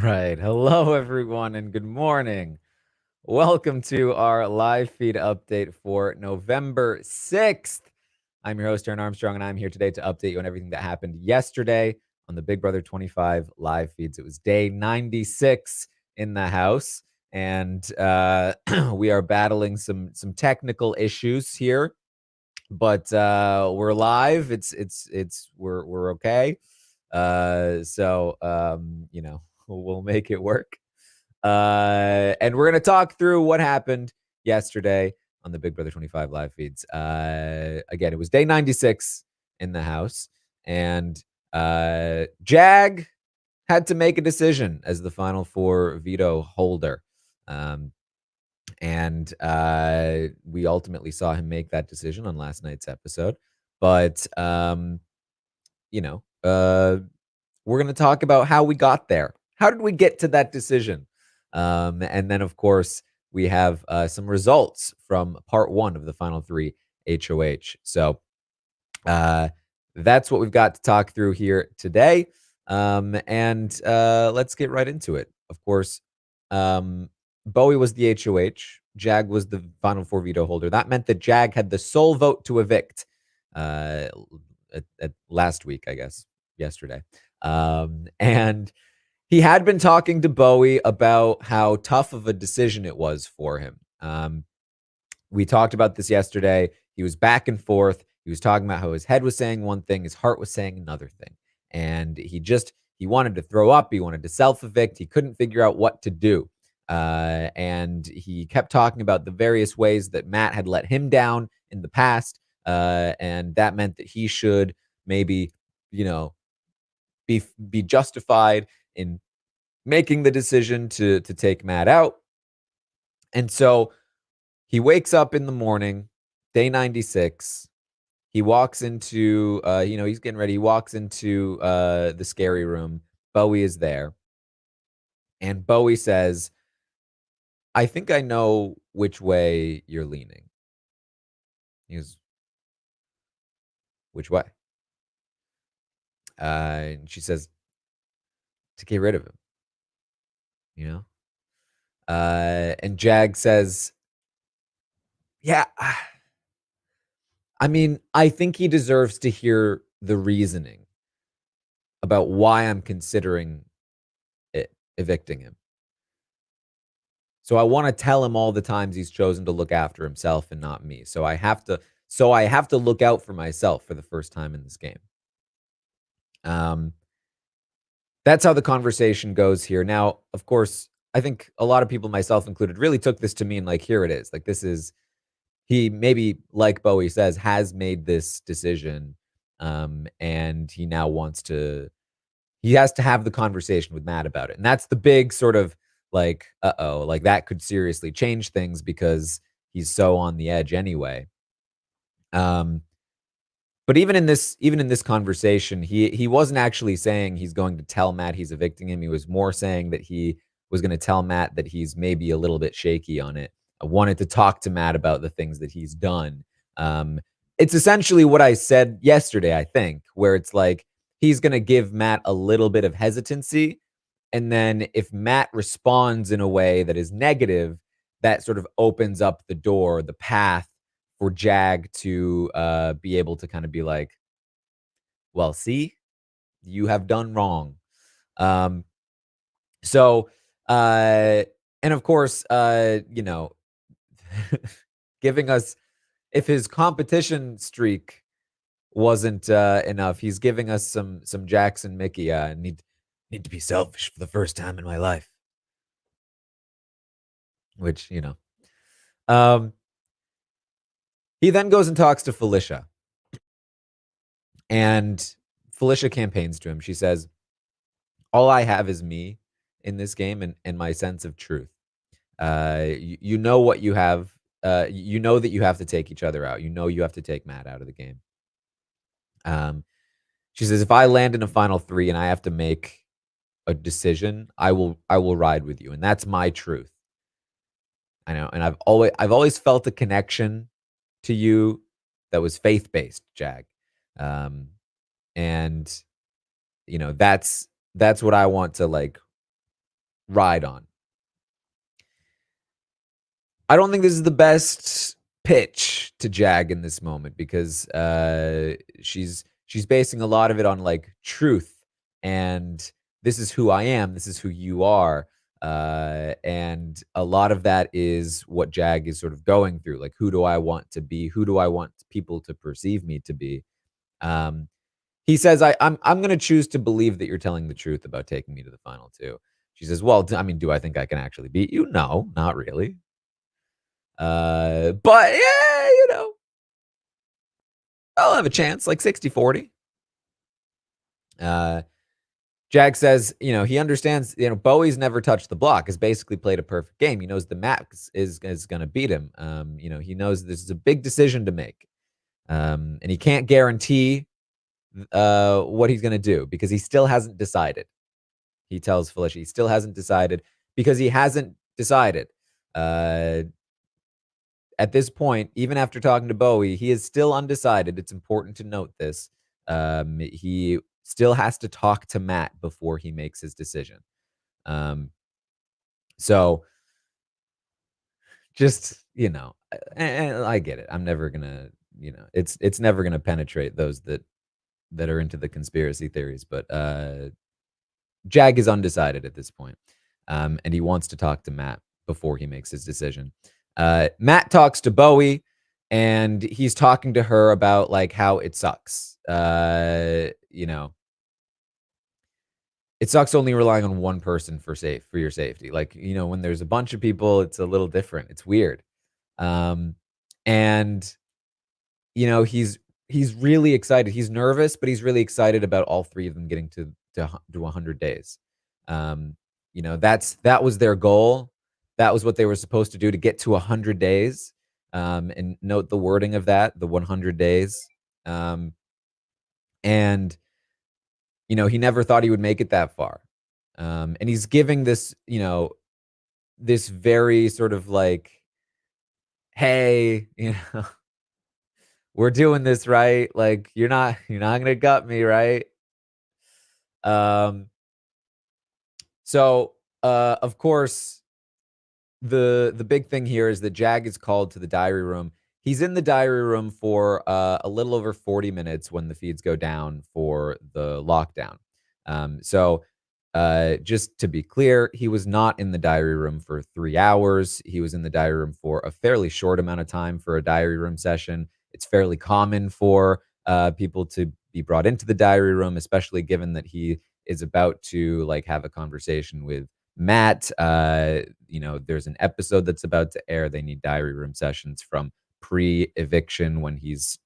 right. Hello, everyone, and good morning. Welcome to our live feed update for November 6th. I'm your host, Taran Armstrong, and I'm here today to update you on everything that happened yesterday on the Big Brother 25 live feeds. It was day 96 in the house, and we are battling some technical issues here, but we're live. We're okay. We'll make it work. And we're going to talk through what happened yesterday on the Big Brother 25 live feeds. Again, it was day 96 in the house, and Jag had to make a decision as the final four veto holder. And we ultimately saw him make that decision on last night's episode. But, we're going to talk about how we got there. How did we get to that decision? And then, of course, we have some results from part one of the final three HOH. So that's what we've got to talk through here today. And let's get right into it. Of course, Bowie was the HOH. Jag was the final four veto holder. That meant that Jag had the sole vote to evict at last week, I guess, yesterday. And he had been talking to Bowie about how tough of a decision it was for him. We talked about this yesterday. He was back and forth. He was talking about how his head was saying one thing, his heart was saying another thing. And he wanted to throw up. He wanted to self-evict. He couldn't figure out what to do. And he kept talking about the various ways that Matt had let him down in the past. And that meant that he should maybe, be justified in making the decision to take Matt out. And so he wakes up in the morning, day 96. He walks into, he's getting ready. He walks into the scary room. Bowie is there. And Bowie says, I think I know which way you're leaning. He goes, which way? And she says, to get rid of him, And Jag says, yeah, I mean, I think he deserves to hear the reasoning about why I'm considering evicting him. So I want to tell him all the times he's chosen to look after himself and not me. So I have to look out for myself for the first time in this game. That's how the conversation goes here. Now, of course, I think a lot of people, myself included, really took this to mean like, here it is. Like, this is, he maybe, like Bowie says, has made this decision. And he now he has to have the conversation with Matt about it. And that's the big sort of like, like that could seriously change things because he's so on the edge anyway. But even in this conversation, he wasn't actually saying he's going to tell Matt he's evicting him. He was more saying that he was going to tell Matt that he's maybe a little bit shaky on it. I wanted to talk to Matt about the things that he's done. It's essentially what I said yesterday, I think, where it's like he's going to give Matt a little bit of hesitancy. And then if Matt responds in a way that is negative, that sort of opens up the door, the path for Jag to be able to kind of be like, well, see, you have done wrong. So, and of course, giving us, if his competition streak wasn't enough, he's giving us some Jackson Mickey. Need to be selfish for the first time in my life, which he then goes and talks to Felicia, and Felicia campaigns to him. She says, all I have is me in this game and my sense of truth. You know what you have. You know that you have to take each other out. You know you have to take Matt out of the game. She says, if I land in a final three and I have to make a decision, I will ride with you. And that's my truth. I know. And I've always felt a connection to you that was faith-based, Jag. And that's what I want to like ride on. I don't think this is the best pitch to Jag in this moment because she's basing a lot of it on like truth and this is who I am, this is who you are. And a lot of that is what Jag is sort of going through. Like, who do I want to be? Who do I want people to perceive me to be? Um, he says, I'm going to choose to believe that you're telling the truth about taking me to the final two. She says, well, I mean, do I think I can actually beat you? No, not really. But yeah, I'll have a chance, like 60-40. Uh, Jag says, he understands, Bowie's never touched the block, has basically played a perfect game. He knows the Max is going to beat him. He knows this is a big decision to make. And he can't guarantee what he's going to do because he still hasn't decided. He tells Felicia he still hasn't decided because he hasn't decided. At this point, even after talking to Bowie, he is still undecided. It's important to note this. He still has to talk to Matt before he makes his decision. So just, and I get it. I'm never gonna, it's never gonna penetrate those that are into the conspiracy theories, but Jag is undecided at this point. And he wants to talk to Matt before he makes his decision. Matt talks to Bowie, and he's talking to her about like how it sucks. It sucks only relying on one person for your safety. Like, when there's a bunch of people, it's a little different. It's weird. And he's really excited. He's nervous, but he's really excited about all three of them getting to 100 days. That was their goal. That was what they were supposed to do to get to 100 days. And note the wording of that, the 100 days. And he never thought he would make it that far. And he's giving this, this very sort of like, hey, we're doing this right. Like, you're not gonna gut me, right? So of course, the big thing here is that Jag is called to the diary room. He's in the diary room for a little over 40 minutes when the feeds go down for the lockdown. So just to be clear, he was not in the diary room for 3 hours. He was in the diary room for a fairly short amount of time for a diary room session. It's fairly common for people to be brought into the diary room, especially given that he is about to like have a conversation with Matt. There's an episode that's about to air. They need diary room sessions from pre-eviction when he's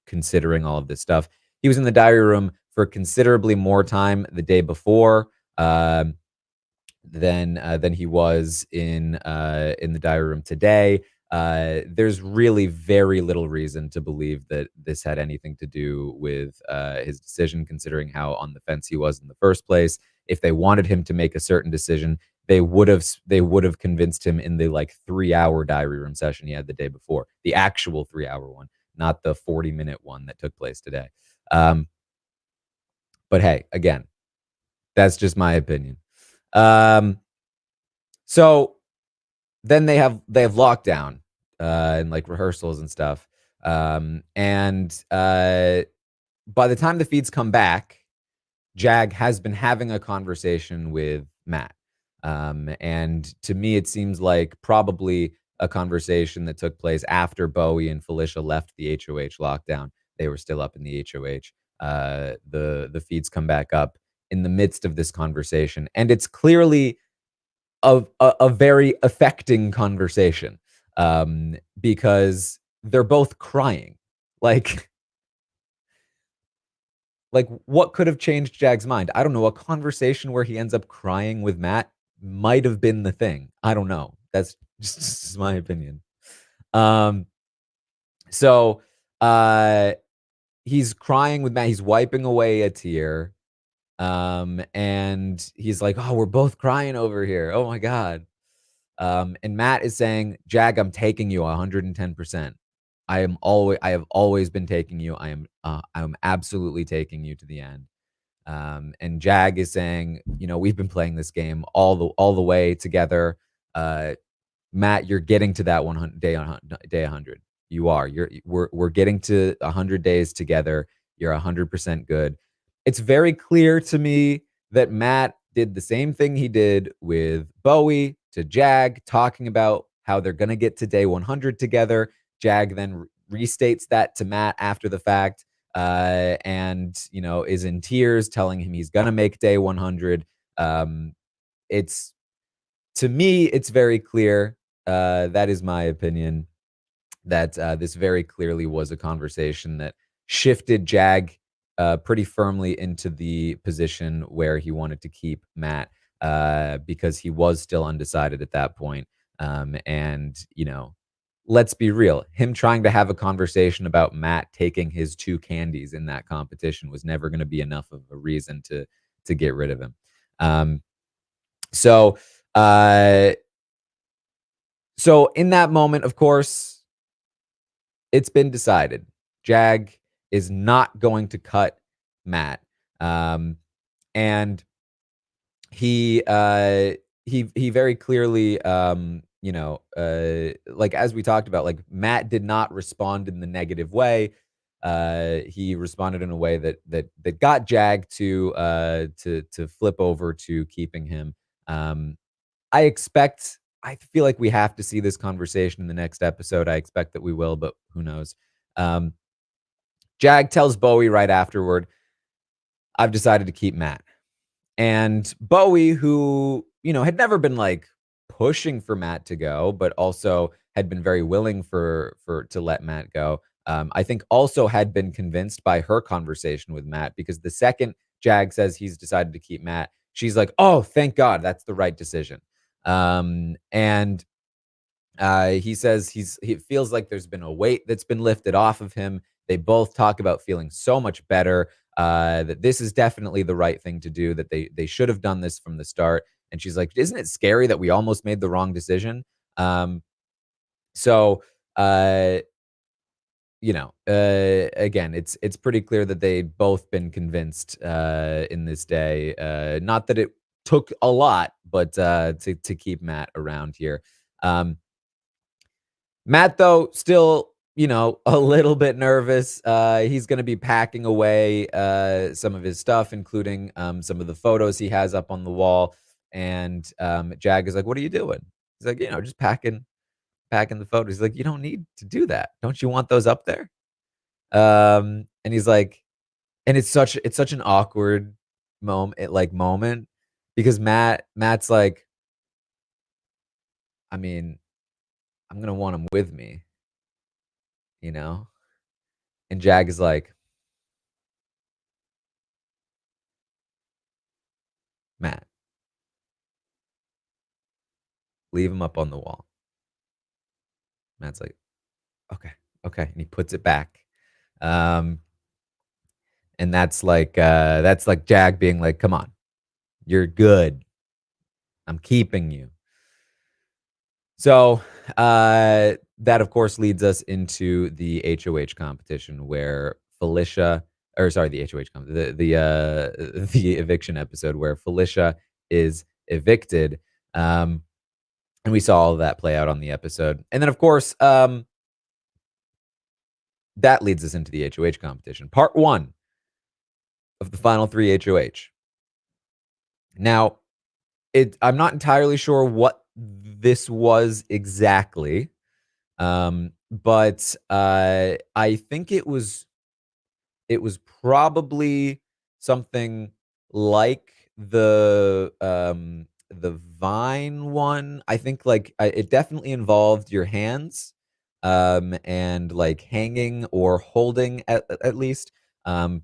considering all of this stuff. He was in the diary room for considerably more time the day before than he was in the diary room today. There's really very little reason to believe that this had anything to do with his decision, considering how on the fence he was in the first place. If they wanted him to make a certain decision, they would have convinced him in the like 3-hour diary room session he had the day before, the actual 3-hour one, not the 40-minute one that took place today. But hey, again, that's just my opinion. So then they have lockdown and like rehearsals and stuff. And by the time the feeds come back, Jag has been having a conversation with Matt. And to me, it seems like probably a conversation that took place after Bowie and Felicia left the HOH lockdown. They were still up in the HOH. The feeds come back up in the midst of this conversation, and it's clearly a very affecting conversation because they're both crying. Like what could have changed Jag's mind? I don't know. A conversation where he ends up crying with Matt might have been the thing. I don't know. That's just my opinion. So he's crying with Matt. He's wiping away a tear. And he's like, "Oh, we're both crying over here. Oh my God." And Matt is saying, "Jag, I'm taking you 110%. I have always been taking you. I am absolutely taking you to the end." And Jag is saying, we've been playing this game all the way together. Uh, Matt, you're getting to that 100 day 100. You are. We're getting to 100 days together. You're 100% good. It's very clear to me that Matt did the same thing he did with Bowie to Jag, talking about how they're going to get to day 100 together. Jag then restates that to Matt after the fact, and is in tears, telling him he's going to make day 100. It's To me, it's very clear. That is my opinion, that this very clearly was a conversation that shifted Jag pretty firmly into the position where he wanted to keep Matt, because he was still undecided at that point. And, let's be real, him trying to have a conversation about Matt taking his two candies in that competition was never going to be enough of a reason to get rid of him. Um, so, uh, so in that moment, of course, it's been decided. Jag is not going to cut Matt. Um, and he very clearly, like, as we talked about, like, Matt did not respond in the negative way. He responded in a way that got Jag to flip over to keeping him. Um, I feel like we have to see this conversation in the next episode. I expect that we will, but who knows? Um, Jag tells Bowie right afterward, "I've decided to keep Matt." And Bowie, who, had never been like pushing for Matt to go, but also had been very willing for to let Matt go. I think also had been convinced by her conversation with Matt, because the second Jag says he's decided to keep Matt, she's like, "Oh, thank God, that's the right decision." And he says he feels like there's been a weight that's been lifted off of him. They both talk about feeling so much better. That this is definitely the right thing to do. That they should have done this from the start. And she's like, "Isn't it scary that we almost made the wrong decision?" Um, so uh, again, it's pretty clear that they'd both been convinced in this day. Not that it took a lot, but to keep Matt around here. Um, Matt, though, still, a little bit nervous. He's going to be packing away some of his stuff, including some of the photos he has up on the wall. And Jag is like, "What are you doing?" He's like, "Just packing the photos." He's like, "You don't need to do that. Don't you want those up there?" And he's like, and it's such an awkward moment, because Matt's like, "I mean, I'm gonna want them with me, you know." And Jag is like, "Matt, leave him up on the wall." Matt's like, "Okay, okay," and he puts it back. Um, and that's like Jag being like, "Come on, you're good. I'm keeping you." So, that of course leads us into the HOH competition, where Felicia, or sorry, the HOH the eviction episode, where Felicia is evicted. Um, and we saw all of that play out on the episode. And then of course, that leads us into the HOH competition, part 1 of the final 3 HOH. Now, I'm not entirely sure what this was exactly, but I think it was probably something like the Vine one. I think, like, it definitely involved your hands, and like hanging or holding at least. Um,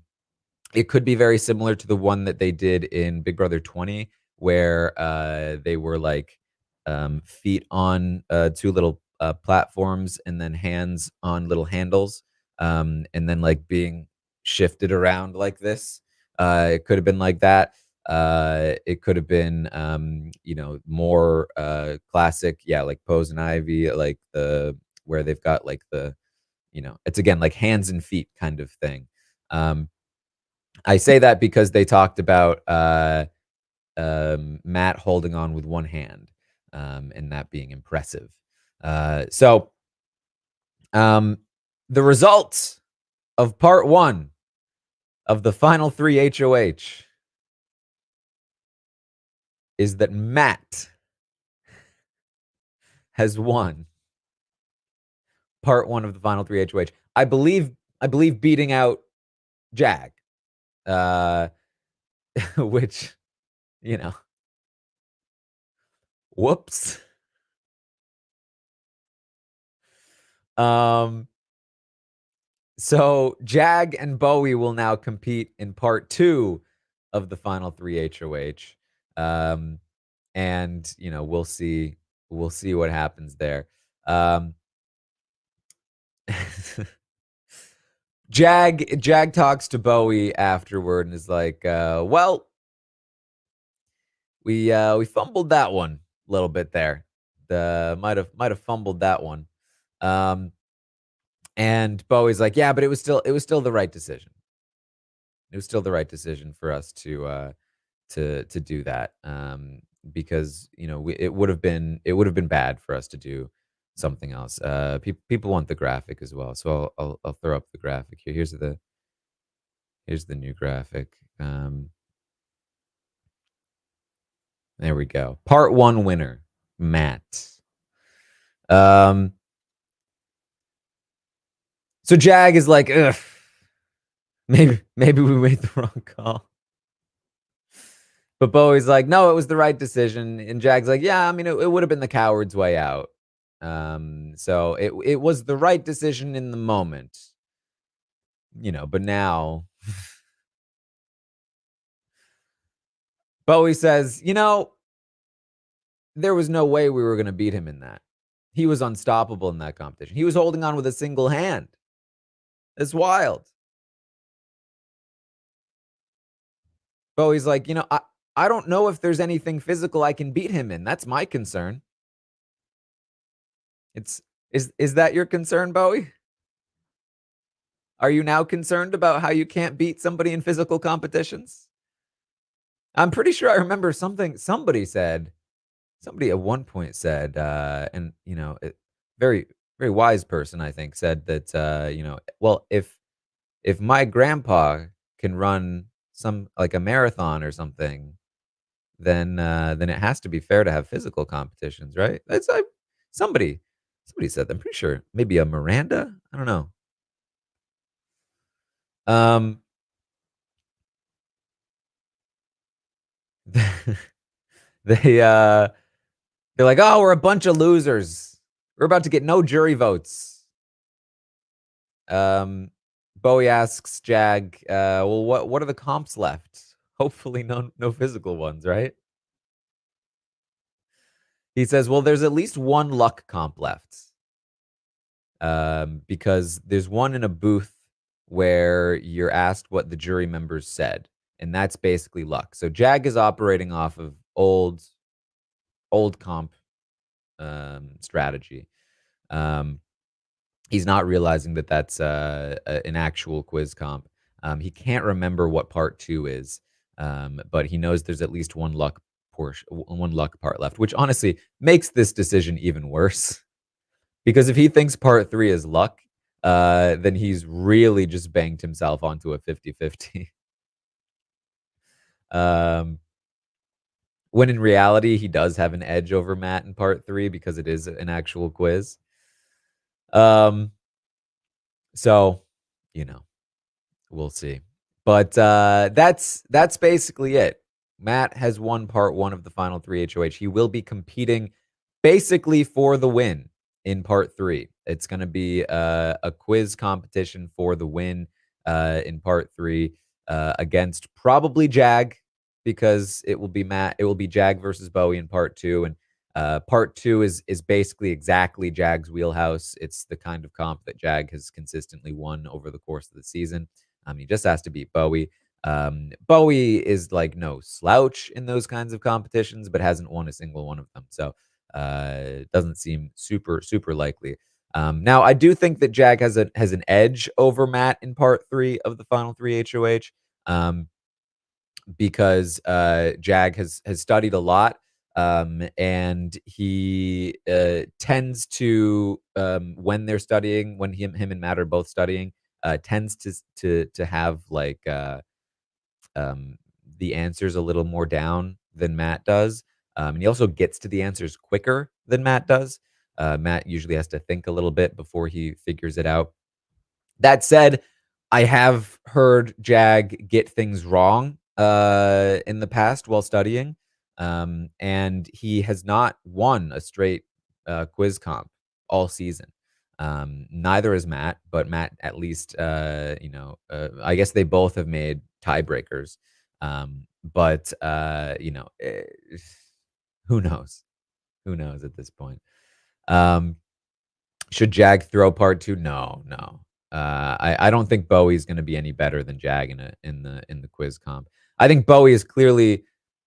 it could be very similar to the one that they did in Big Brother 20, where, they were, like, feet on, 2 little, platforms, and then hands on little handles, and then, like, being shifted around like this. It could have been like that. It could have been, more, classic, yeah, like Pose and Ivy, like the where they've got, like, it's again, like hands and feet kind of thing. Um I say that because they talked about Matt holding on with one hand, and that being impressive. So the results of part one of the final three HOH is that Matt has won part one of the final three HOH. I believe beating out Jag, uh, which, you know, whoops. Um, so Jag and Bowie will now compete in part two of the final three HOH. And we'll see what happens there. Um, Jag talks to Bowie afterward and is like, "Well, we fumbled that one a little bit there. The might have fumbled that one." Um, and Bowie's like, "Yeah, but it was still the right decision. It was still the right decision for us to do that, because it would have been bad for us to do something else. People want the graphic as well, so I'll throw up the graphic here. Here's the new graphic. There we go. Part one winner, Matt. Um, so Jag is like, ugh, maybe we made the wrong call. But Bowie's like, no, it was the right decision. And Jag's like, yeah, I mean, it would have been the coward's way out. So it was the right decision in the moment, but now Bowie says, there was no way we were going to beat him in that. He was unstoppable in that competition. He was holding on with a single hand. It's wild. Bowie's like, I don't know if there's anything physical I can beat him in. That's my concern. Is that your concern, Bowie? Are you now concerned about how you can't beat somebody in physical competitions? I'm pretty sure I remember somebody at one point said, and very, very wise person, I think, said that, well, if my grandpa can run some like a marathon or something, then it has to be fair to have physical competitions, right? Somebody somebody said that. I'm pretty sure maybe a Miranda. I don't know. Um, they they're like, oh, we're a bunch of losers. We're about to get no jury votes. Um, Bowie asks Jag, well, what are the comps left? Hopefully, no physical ones, right? He says, well, there's at least one luck comp left. Because there's one in a booth where you're asked what the jury members said, and that's basically luck. So Jag is operating off of old comp strategy. Um, he's not realizing that that's an actual quiz comp. He can't remember what part two is, but he knows there's at least one luck part left, which honestly makes this decision even worse. Because if he thinks part three is luck, then he's really just banged himself onto a 50-50. Um, when in reality, he does have an edge over Matt in part three because it is an actual quiz. Um, so, we'll see. But that's basically it. Matt has won part one of the final three HOH. He will be competing basically for the win in part three. It's going to be a quiz competition for the win in part three against probably Jag, because it will be Jag versus Bowie in part two. And part two is basically exactly Jag's wheelhouse. It's the kind of comp that Jag has consistently won over the course of the season. He just has to beat Bowie. Bowie is like no slouch in those kinds of competitions, but hasn't won a single one of them. So it doesn't seem super, super likely. Now, I do think that Jag has an edge over Matt in part three of the final three HOH. Um, because Jag has studied a lot, and he tends to when they're studying, when him and Matt are both studying, tends to have like um, the answers a little more down than Matt does, and he also gets to the answers quicker than Matt does. Matt usually has to think a little bit before he figures it out. That said, I have heard Jag get things wrong, in the past while studying, and he has not won a straight, quiz comp all season. Neither has Matt, but Matt at least, I guess they both have made tiebreakers, but, who knows? Who knows at this point? Um should Jag throw part 2? No, no. I don't think Bowie's gonna be any better than Jag in the quiz comp. I think Bowie is clearly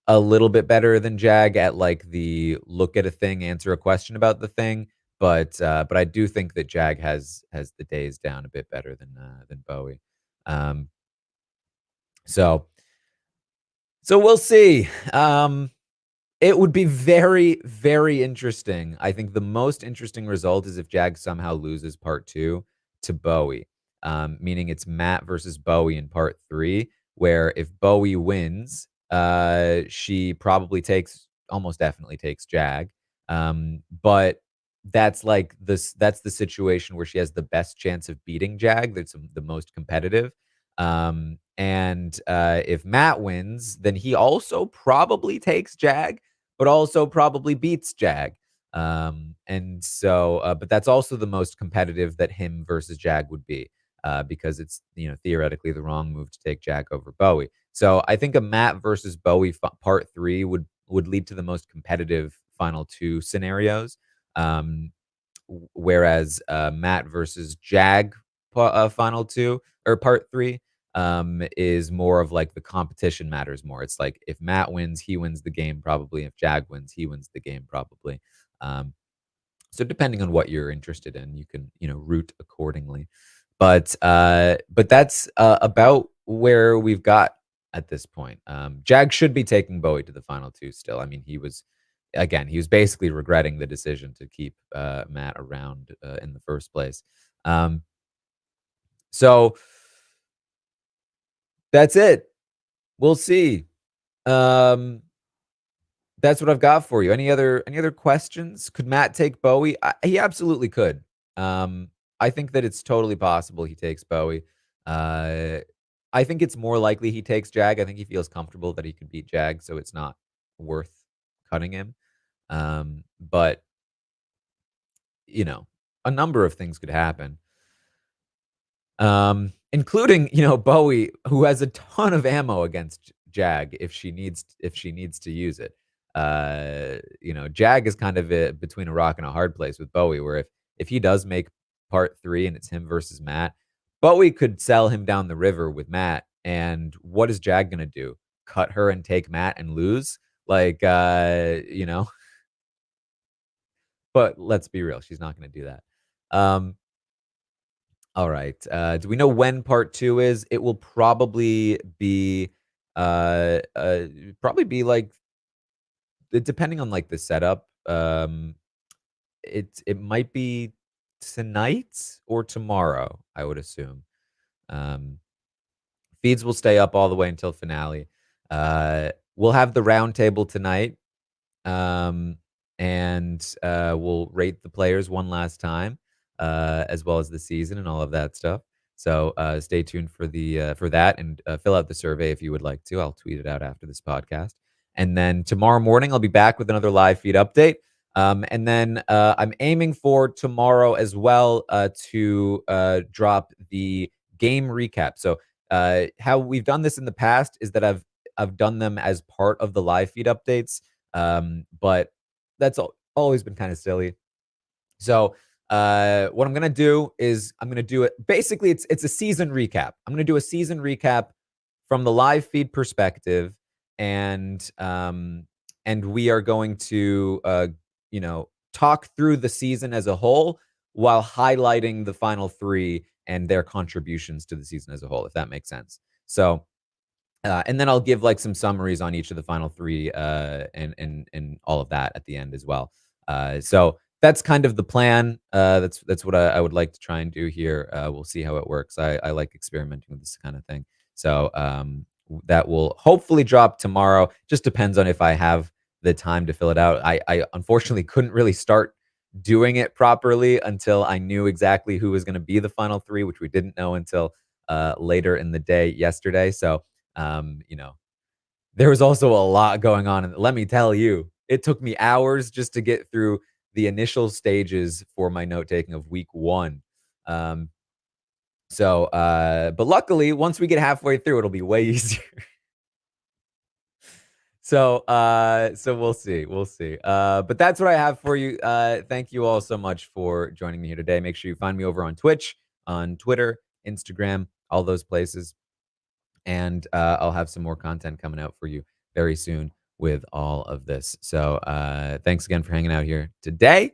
a little bit better than Jag at, like, the look at a thing, answer a question about the thing, but I do think that Jag has the days down a bit better than Bowie. Um, so so we'll see. It would be very, very interesting. I think the most interesting result is if Jag somehow loses part 2 to Bowie, meaning it's Matt versus Bowie in part 3, where if Bowie wins, she probably takes almost definitely takes Jag. But that's like that's the situation where she has the best chance of beating Jag, that's the most competitive. And if Matt wins, then he also probably takes Jag, but also probably beats Jag. And so, but that's also the most competitive that him versus Jag would be, because it's theoretically the wrong move to take Jag over Bowie. So I think a Matt versus Bowie part 3 would lead to the most competitive final two scenarios. Um, whereas Matt versus Jag final two or part 3 is more of like the competition matters more. It's like if Matt wins, he wins the game probably. If Jag wins, he wins the game probably. Um, so depending on what you're interested in, you can root accordingly. But that's about where we've got at this point. Jag should be taking Bowie to the final two still. I mean, he was basically regretting the decision to keep Matt around in the first place. Um, so that's it. We'll see. Um, that's what I've got for you. Any other questions? Could Matt take Bowie? He absolutely could. I think that it's totally possible he takes Bowie. Uh, I think it's more likely he takes Jag. I think he feels comfortable that he could beat Jag, so it's not worth cutting him. But you know, a number of things could happen. Including, Bowie, who has a ton of ammo against Jag if she needs to use it. Jag is kind of between a rock and a hard place with Bowie, where if he does make part 3 and it's him versus Matt, Bowie could sell him down the river with Matt, and what is Jag gonna do? Cut her and take Matt and lose? Like, but let's be real, she's not gonna do that. Um All right. Do we know when part 2 is? It will probably be like depending on like the setup. It might be tonight or tomorrow, I would assume. Um, Feeds will stay up all the way until finale. We'll have the round table tonight, um, and we'll rate the players one last time, as well as the season and all of that stuff. So stay tuned for that, and fill out the survey if you would like to. I'll tweet it out after this podcast, and then tomorrow morning I'll be back with another live feed update. And then I'm aiming for tomorrow as well to drop the game recap. So how we've done this in the past is that I've done them as part of the live feed updates, but that's always been kind of silly. So what I'm gonna do is I'm gonna do it. Basically, it's a season recap. I'm gonna do a season recap from the live feed perspective, and we are going to talk through the season as a whole while highlighting the final three and their contributions to the season as a whole, if that makes sense. So And then I'll give, like, some summaries on each of the final 3, and all of that at the end as well. So that's kind of the plan. That's what I would like to try and do here. We'll see how it works. I like experimenting with this kind of thing. So, that will hopefully drop tomorrow. Just depends on if I have the time to fill it out. I unfortunately couldn't really start doing it properly until I knew exactly who was gonna be the final 3, which we didn't know until, later in the day yesterday. So, you know, there was also a lot going on, and let me tell you, it took me hours just to get through the initial stages for my note taking of week 1. Um, but luckily, once we get halfway through, it'll be way easier. So we'll see, we'll see. But that's what I have for you. Thank you all so much for joining me here today. Make sure you find me over on Twitch, on Twitter, Instagram, all those places. And I'll have some more content coming out for you very soon with all of this. So thanks again for hanging out here today,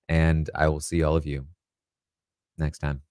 and I will see all of you next time.